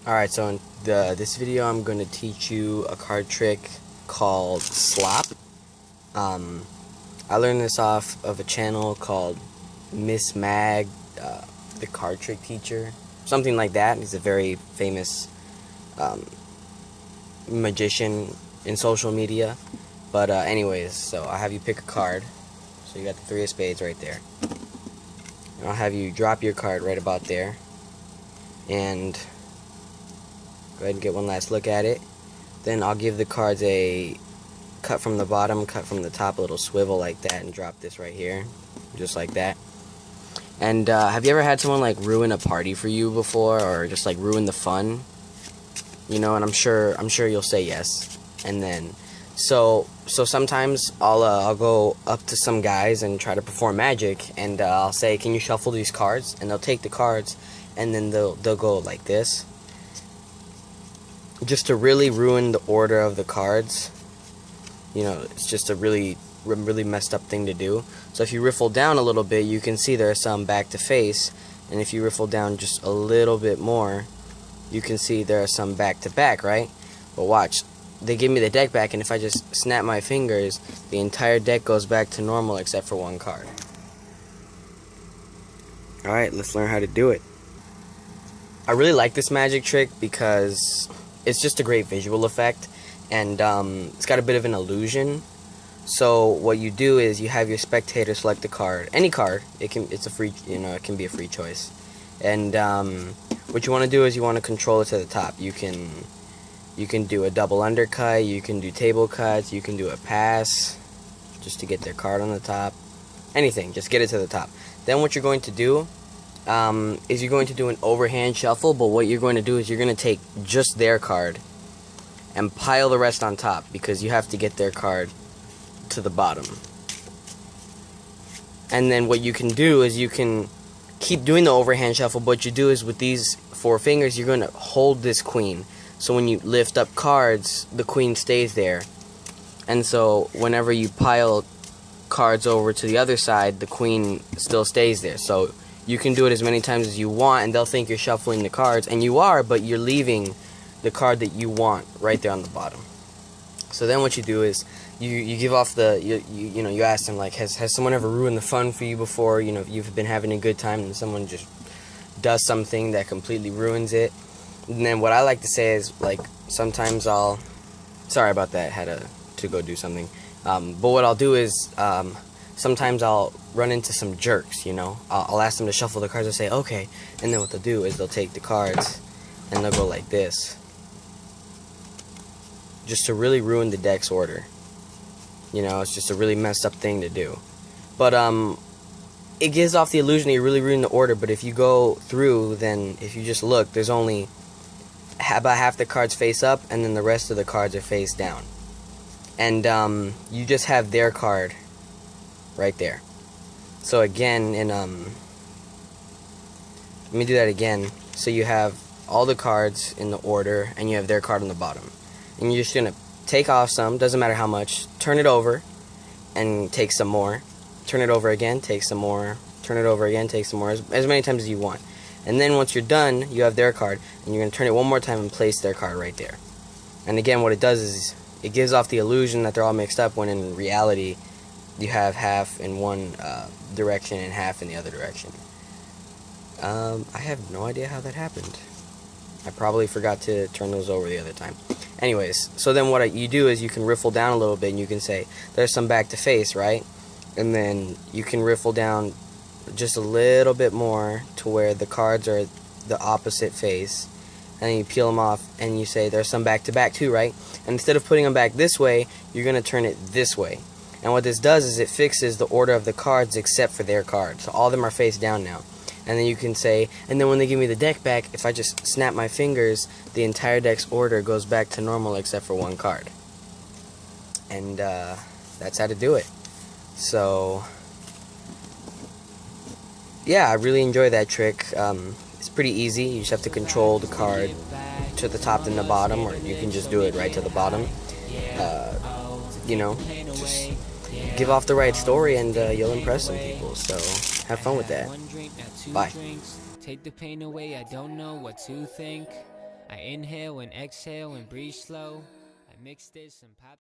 Alright, so in this video I'm going to teach you a card trick called SLOP. I learned this off of a channel called Miss Mag, the card trick teacher. Something like that. He's a very famous magician in social media. But anyways, so I'll have you pick a card. So you got the 3 of spades right there. And I'll have you drop your card right about there. And go ahead and get one last look at it. Then I'll give the cards a cut from the bottom, cut from the top, a little swivel like that, and drop this right here, just like that. And have you ever had someone like ruin a party for you before, or just like ruin the fun? You know, and I'm sure you'll say yes. And then, so sometimes I'll go up to some guys and try to perform magic, and I'll say, "Can you shuffle these cards?" And they'll take the cards, and then they'll go like this, just to really ruin the order of the cards. You know, it's just a really messed up thing to do. So if you riffle down a little bit, you can see there are some back to face, and if you riffle down just a little bit more, you can see there are some back to back, right? But watch, they give me the deck back, and if I just snap my fingers, the entire deck goes back to normal except for one card. Alright, let's learn how to do it. I really like this magic trick because it's just a great visual effect, and it's got a bit of an illusion. So what you do is you have your spectator select a card, any card. It's a free, it can be a free choice. And what you want to do is you want to control it to the top. You can do a double undercut, you can do table cuts, you can do a pass just to get their card on the top. Anything, just get it to the top. Then what you're going to do is you're going to do an overhand shuffle, but what you're going to do is you're going to take just their card and pile the rest on top, because you have to get their card to the bottom. And then what you can do is you can keep doing the overhand shuffle, but what you do is with these 4 fingers, you're going to hold this queen. So when you lift up cards, the queen stays there. And so whenever you pile cards over to the other side, the queen still stays there. So you can do it as many times as you want, and they'll think you're shuffling the cards, and you are, but you're leaving the card that you want right there on the bottom. So then what you do is you give off the, you ask them, like, has someone ever ruined the fun for you before? You know, if you've been having a good time and someone just does something that completely ruins it. And then what I like to say is, like, sometimes sorry about that, had to go do something. But what I'll do is, sometimes I'll run into some jerks, I'll ask them to shuffle the cards and say, okay. And then what they'll do is they'll take the cards and they'll go like this, just to really ruin the deck's order. It's just a really messed up thing to do. But it gives off the illusion that you really ruin the order, but if you go through, then if you just look, there's only about half the cards face up, and then the rest of the cards are face down. And you just have their card right there. So again, let me do that again. So you have all the cards in the order, and you have their card on the bottom. And you're just going to take off some, doesn't matter how much, turn it over, and take some more. Turn it over again, take some more. Turn it over again, take some more, as many times as you want. And then once you're done, you have their card, and you're going to turn it one more time and place their card right there. And again, what it does is it gives off the illusion that they're all mixed up, when in reality you have half in one direction and half in the other direction. I have no idea how that happened. I probably forgot to turn those over the other time. Anyways, so then what you do is you can riffle down a little bit, and you can say, there's some back to face, right? And then you can riffle down just a little bit more to where the cards are the opposite face. And then you peel them off, and you say, there's some back to back too, right? And instead of putting them back this way, you're going to turn it this way. And what this does is it fixes the order of the cards except for their cards. So all of them are face down now. And then you can say, and then when they give me the deck back, if I just snap my fingers, the entire deck's order goes back to normal except for one card. And that's how to do it. So yeah, I really enjoy that trick. It's pretty easy. You just have to control the card to the top and the bottom, or you can just do it right to the bottom. Just give off the right story, and you'll impress some people. So have fun with that. Bye. Take the pain away, I don't know what to think. I inhale and exhale and breathe slow. I mix this and pop.